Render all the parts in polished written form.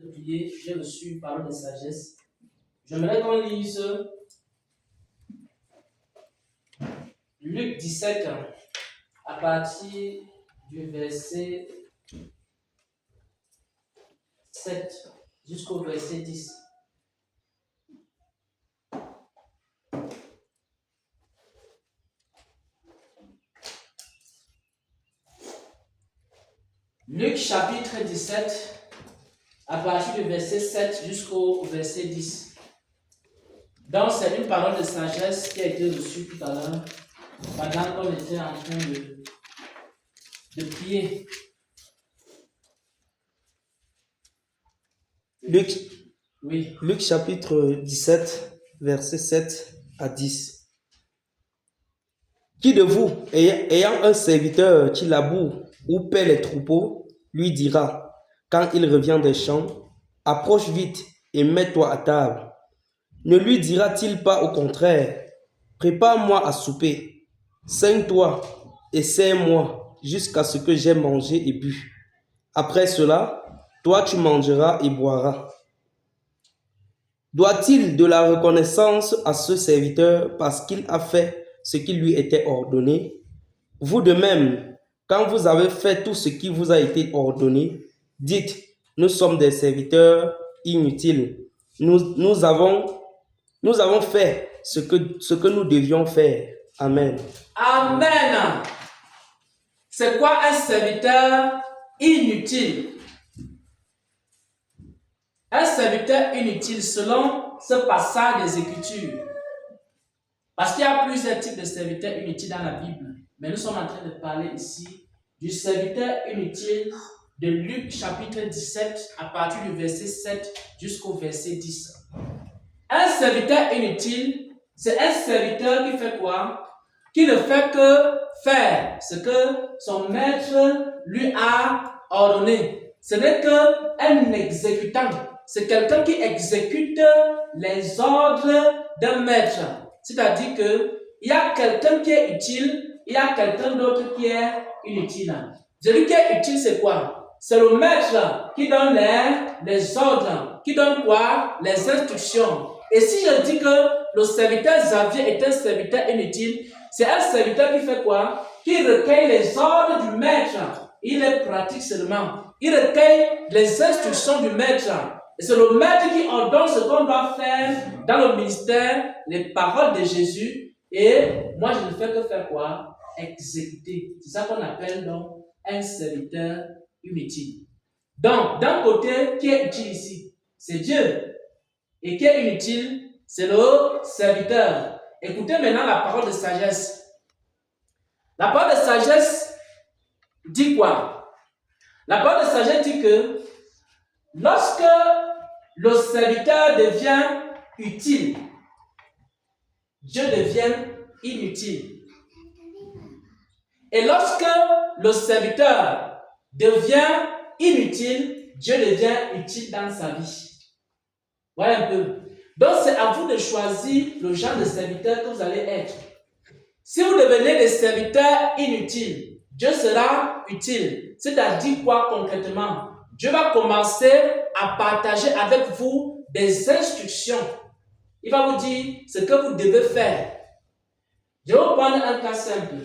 de prier, j'ai reçu une parole de sagesse. J'aimerais qu'on lise Luc 17 à partir du verset 7 jusqu'au verset 10. Luc chapitre 17 à partir du verset 7 jusqu'au verset 10. Donc c'est une parole de sagesse qui a été reçue tout à l'heure pendant qu'on était en train de prier. Luc chapitre 17, verset 7 à 10. Qui de vous, ayant un serviteur qui laboure ou paie les troupeaux, lui dira, quand il revient des champs, approche vite et mets-toi à table. Ne lui dira-t-il pas au contraire, prépare-moi à souper, saigne-toi et sers-moi jusqu'à ce que j'aie mangé et bu. Après cela, toi tu mangeras et boiras. Doit-il de la reconnaissance à ce serviteur parce qu'il a fait ce qui lui était ordonné? Vous de même, quand vous avez fait tout ce qui vous a été ordonné, dites, nous sommes des serviteurs inutiles. Nous avons fait ce que nous devions faire. Amen. Amen. C'est quoi un serviteur inutile? Un serviteur inutile selon ce passage des Écritures. Parce qu'il y a plusieurs types de serviteurs inutiles dans la Bible. Mais nous sommes en train de parler ici du serviteur inutile de Luc chapitre 17 à partir du verset 7 jusqu'au verset 10. Un serviteur inutile, c'est un serviteur qui fait quoi? Qui ne fait que faire ce que son maître lui a ordonné. Ce n'est qu'un exécutant. C'est quelqu'un qui exécute les ordres d'un maître. C'est-à-dire qu'il y a quelqu'un qui est utile, il y a quelqu'un d'autre qui est inutile. Celui qui est utile, c'est quoi? C'est le maître qui donne les ordres, qui donne quoi? Les instructions. Et si je dis que le serviteur Xavier est un serviteur inutile, c'est un serviteur qui fait quoi? Qui recueille les ordres du maître. Il les pratique seulement. Il recueille les instructions du maître. Et c'est le maître qui ordonne ce qu'on doit faire dans le ministère, les paroles de Jésus. Et moi, je ne fais que faire quoi? Exécuter. C'est ça qu'on appelle donc un serviteur inutile. Donc, d'un côté, qui est utile ici? C'est Dieu. Et qui est inutile? C'est le serviteur. Écoutez maintenant la parole de sagesse. La parole de sagesse dit quoi? La parole de sagesse dit que lorsque le serviteur devient utile, Dieu devient inutile. Et lorsque le serviteur devient inutile, Dieu devient utile dans sa vie. Voilà un peu. Donc c'est à vous de choisir le genre de serviteur que vous allez être. Si vous devenez des serviteurs inutiles, Dieu sera utile. C'est-à-dire quoi concrètement? Dieu va commencer à partager avec vous des instructions. Il va vous dire ce que vous devez faire. Je vais vous prendre un cas simple.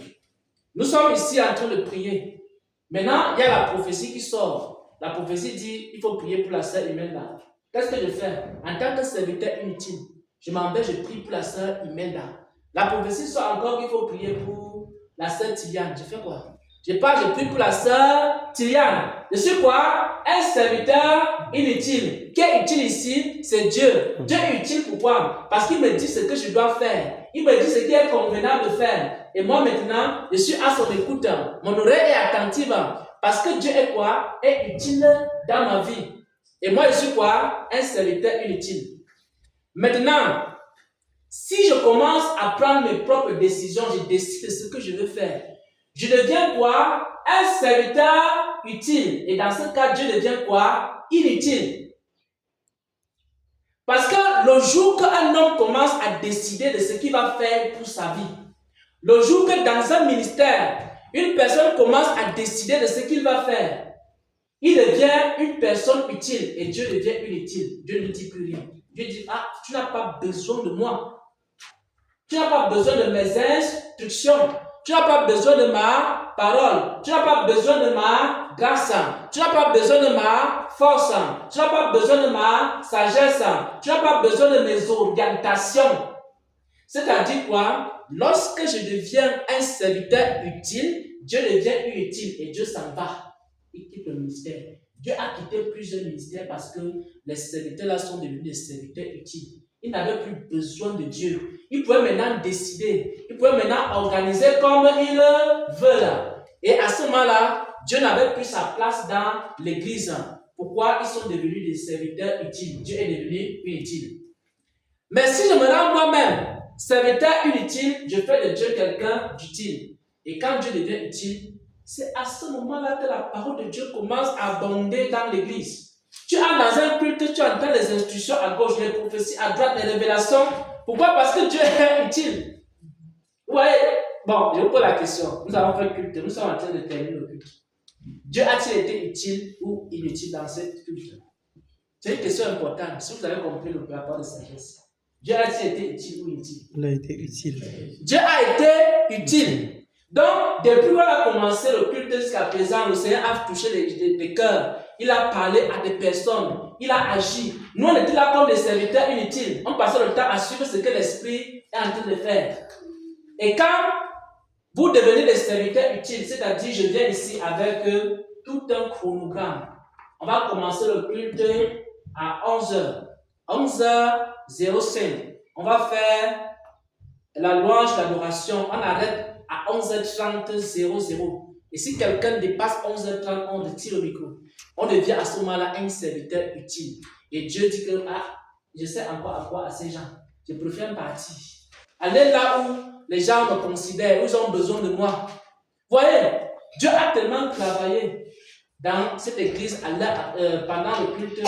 Nous sommes ici en train de prier. Maintenant, il y a la prophétie qui sort. La prophétie dit, il faut prier pour la sœur Imelda. Qu'est-ce que je fais? En tant que serviteur inutile, je m'en vais, je prie pour la sœur Imelda. La prophétie sort encore qu'il faut prier pour la sœur Tiliane. Je fais quoi? Je prie pour la sœur Tiliane. Je suis quoi? Un serviteur inutile. Qui est utile ici? C'est Dieu. Dieu est utile pourquoi? Parce qu'il me dit ce que je dois faire. Il me dit ce qui est convenable de faire. Et moi maintenant, je suis à son écoute. Mon oreille est attentive. Parce que Dieu est quoi? Est utile dans ma vie. Et moi, je suis quoi? Un serviteur inutile. Maintenant, si je commence à prendre mes propres décisions, je décide de ce que je veux faire. Je deviens quoi? Un serviteur utile. Et dans ce cas, Dieu devient quoi? Inutile. Parce que le jour qu'un homme commence à décider de ce qu'il va faire pour sa vie, le jour que dans un ministère, une personne commence à décider de ce qu'il va faire, Il devient une personne utile et Dieu devient inutile. Dieu ne dit plus rien. Dieu dit, ah, tu n'as pas besoin de moi. Tu n'as pas besoin de mes instructions. Tu n'as pas besoin de ma parole. Tu n'as pas besoin de ma grâce. Tu n'as pas besoin de ma force. Tu n'as pas besoin de ma sagesse. Tu n'as pas besoin de mes orientations. C'est-à-dire quoi? Lorsque je deviens un serviteur utile, Dieu devient inutile et Dieu s'en va. Il quitte le ministère. Dieu a quitté plusieurs ministères parce que les serviteurs là sont devenus des serviteurs utiles. Ils n'avaient plus besoin de Dieu. Ils pouvaient maintenant décider. Ils pouvaient maintenant organiser comme ils veulent. Et à ce moment-là, Dieu n'avait plus sa place dans l'église. Pourquoi? Ils sont devenus des serviteurs utiles. Dieu est devenu inutile. Mais si je me rends moi-même serviteur inutile, je fais de Dieu quelqu'un d'utile. Et quand Dieu devient utile, c'est à ce moment-là que la parole de Dieu commence à abonder dans l'église. Tu as dans un culte, tu entends les instructions à gauche, les prophéties à droite, les révélations. Pourquoi? Parce que Dieu est utile. Vous voyez? Bon, je vous pose la question. Nous avons fait culte, nous sommes en train de terminer le culte. Dieu a-t-il été utile ou inutile dans cette culte? C'est une question importante. Si vous avez compris le rapport de sagesse. Dieu a-t-il été utile ou inutile? Il a été utile. Dieu a été utile. Donc, depuis qu'on a commencé le culte jusqu'à présent, le Seigneur a touché les cœurs. Il a parlé à des personnes. Il a agi. Nous, on était là comme des serviteurs inutiles. On passait le temps à suivre ce que l'Esprit est en train de faire. Et quand vous devenez des serviteurs utiles, c'est-à-dire, je viens ici avec tout un chronogramme. On va commencer le culte à 11h. 11h05. On va faire la louange, l'adoration. On arrête à 11h30, 00. Et si quelqu'un dépasse 11h30, on retire le micro. On devient à ce moment-là un serviteur utile. Et Dieu dit que, ah, je sais encore à quoi à ces gens. Je préfère partir. Aller là où les gens me considèrent, où ils ont besoin de moi. Voyez, Dieu a tellement travaillé dans cette église pendant le culte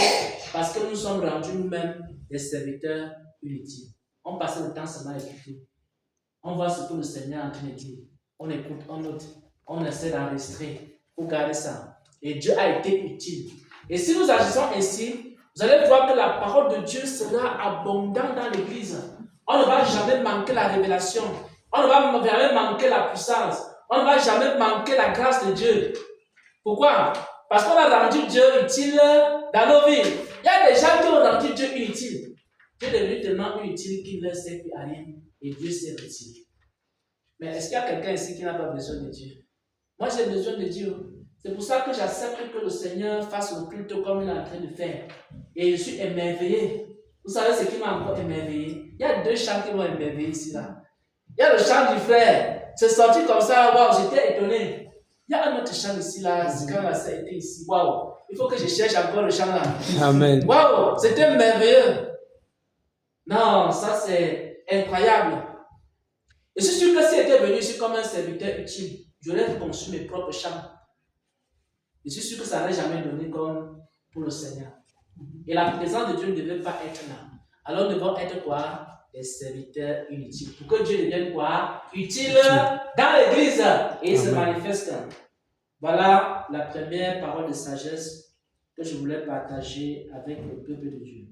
parce que nous sommes rendus nous-mêmes des serviteurs inutiles. On passe le temps seulement à écouter. On voit ce que le Seigneur est en train de dire. On écoute, on note, on essaie d'enregistrer pour garder ça. Et Dieu a été utile. Et si nous agissons ainsi, vous allez voir que la parole de Dieu sera abondante dans l'église. On ne va jamais manquer la révélation. On ne va jamais manquer la puissance. On ne va jamais manquer la grâce de Dieu. Pourquoi? Parce qu'on a rendu Dieu utile dans nos vies. Il y a des gens qui ont rendu Dieu inutile. Dieu est devenu tellement inutile qu'il ne sert plus à rien. Et Dieu sert utile. Mais est-ce qu'il y a quelqu'un ici qui n'a pas besoin de Dieu? Moi, j'ai besoin de Dieu. C'est pour ça que j'accepte que le Seigneur fasse le culte comme il est en train de faire. Et je suis émerveillé. Vous savez ce qui m'a encore émerveillé? Il y a deux chants qui m'ont émerveillé ici, là. Il y a le chant du frère. C'est sorti comme ça, waouh, j'étais étonné. Il y a un autre chant ici, là, c'est quand la sœur était ici, waouh. Il faut que je cherche encore le chant là. Amen. Waouh, c'était merveilleux. Non, ça c'est incroyable. Je suis sûr que si j'étais venu ici comme un serviteur utile, j'aurais conçu mes propres chants. Je suis sûr que ça n'aurait jamais donné comme pour le Seigneur. Et la présence de Dieu ne devait pas être là. Alors nous devons être quoi? Des serviteurs inutiles. Pour que Dieu devienne quoi? Utile dans l'église. Et il se manifeste. Voilà la première parole de sagesse que je voulais partager avec le peuple de Dieu.